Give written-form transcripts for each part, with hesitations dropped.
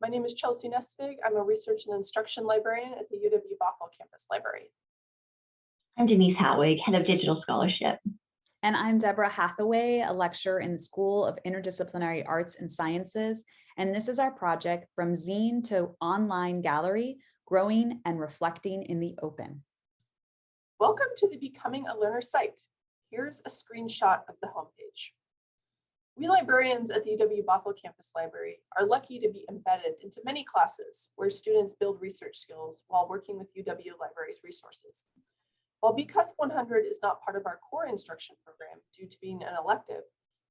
My name is Chelsea Nesvig. I'm a research and instruction librarian at the UW Bothell campus library. I'm Denise Hattwig, head of digital scholarship. And I'm Deborah Hathaway, a lecturer in the School of Interdisciplinary Arts and Sciences. And this is our project From Zine to Online Gallery, Growing and Reflecting in the Open. Welcome to the Becoming a Learner site. Here's a screenshot of the homepage. We librarians at the UW Bothell campus library are lucky to be embedded into many classes where students build research skills while working with UW Libraries resources. While BCUS 100 is not part of our core instruction program due to being an elective,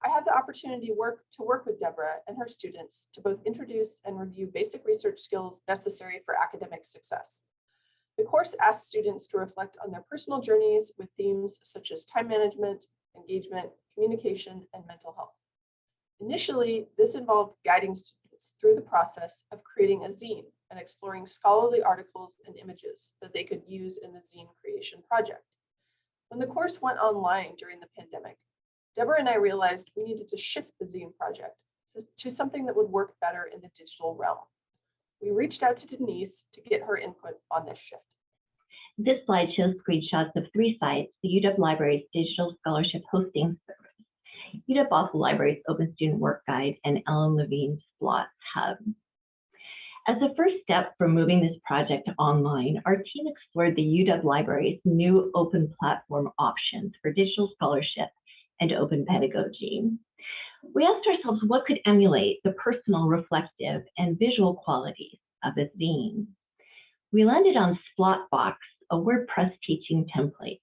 I have the opportunity to work with Deborah and her students to both introduce and review basic research skills necessary for academic success. The course asks students to reflect on their personal journeys with themes such as time management, engagement, communication, and mental health. Initially, this involved guiding students through the process of creating a zine and exploring scholarly articles and images that they could use in the zine creation project. When the course went online during the pandemic, Deborah and I realized we needed to shift the zine project to something that would work better in the digital realm. We reached out to Denise to get her input on this shift. This slide shows screenshots of 3 sites, the UW Library's digital scholarship hosting service, UW Bothell Library's Open Student Work Guide, and Ellen Levine's Slots Hub. As a first step for moving this project online, our team explored the UW Library's new open platform options for digital scholarship and open pedagogy. We asked ourselves what could emulate the personal, reflective, and visual qualities of a zine. We landed on Splotbox, a WordPress teaching template.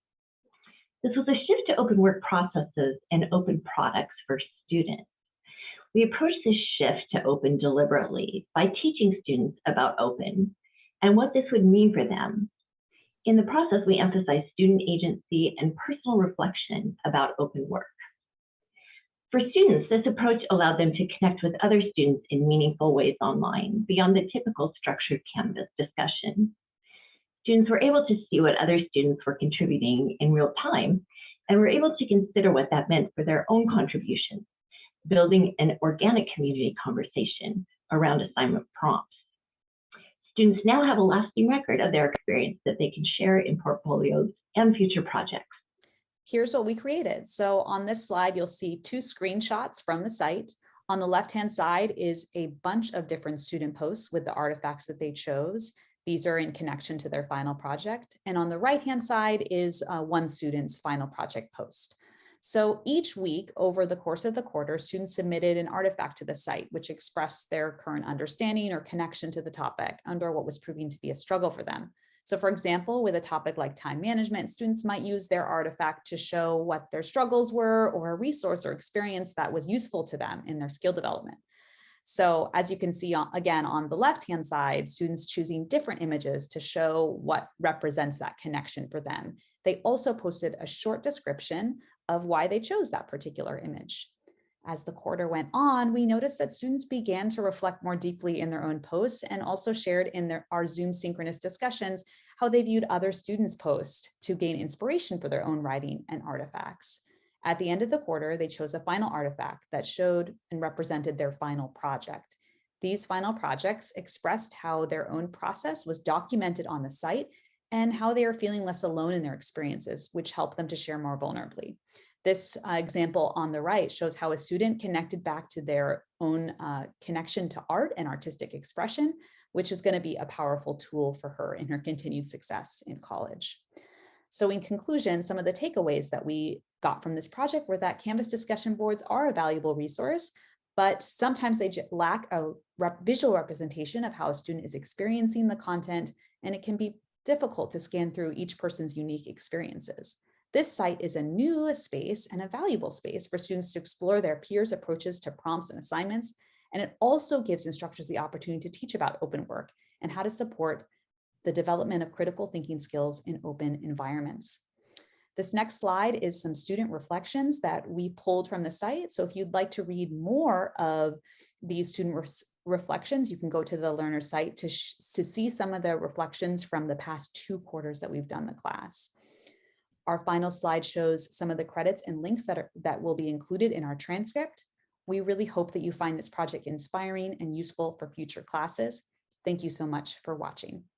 This was a shift to open work processes and open products for students. We approached this shift to open deliberately by teaching students about open and what this would mean for them. In the process, we emphasized student agency and personal reflection about open work. For students, this approach allowed them to connect with other students in meaningful ways online, beyond the typical structured Canvas discussion. Students were able to see what other students were contributing in real time, and were able to consider what that meant for their own contributions, building an organic community conversation around assignment prompts. Students now have a lasting record of their experience that they can share in portfolios and future projects. Here's what we created. So on this slide, you'll see 2 screenshots from the site. On the left-hand side is a bunch of different student posts with the artifacts that they chose. These are in connection to their final project. And on the right-hand side is one student's final project post. So each week over the course of the quarter, students submitted an artifact to the site, which expressed their current understanding or connection to the topic under what was proving to be a struggle for them. So for example, with a topic like time management, students might use their artifact to show what their struggles were or a resource or experience that was useful to them in their skill development. So as you can see, again, on the left-hand side, students choosing different images to show what represents that connection for them. They also posted a short description of why they chose that particular image. As the quarter went on, we noticed that students began to reflect more deeply in their own posts and also shared in our Zoom synchronous discussions how they viewed other students' posts to gain inspiration for their own writing and artifacts. At the end of the quarter, they chose a final artifact that showed and represented their final project. These final projects expressed how their own process was documented on the site and how they are feeling less alone in their experiences, which helped them to share more vulnerably. This example on the right shows how a student connected back to their own connection to art and artistic expression, which is going to be a powerful tool for her in her continued success in college. So in conclusion, some of the takeaways that we got from this project were that Canvas discussion boards are a valuable resource, but sometimes they lack a visual representation of how a student is experiencing the content, and it can be difficult to scan through each person's unique experiences. This site is a new space and a valuable space for students to explore their peers' approaches to prompts and assignments, and it also gives instructors the opportunity to teach about open work and how to support the development of critical thinking skills in open environments. This next slide is some student reflections that we pulled from the site. So if you'd like to read more of these student reflections, you can go to the learner site to see some of the reflections from the past 2 quarters that we've done the class. Our final slide shows some of the credits and links that will be included in our transcript. We really hope that you find this project inspiring and useful for future classes. Thank you so much for watching.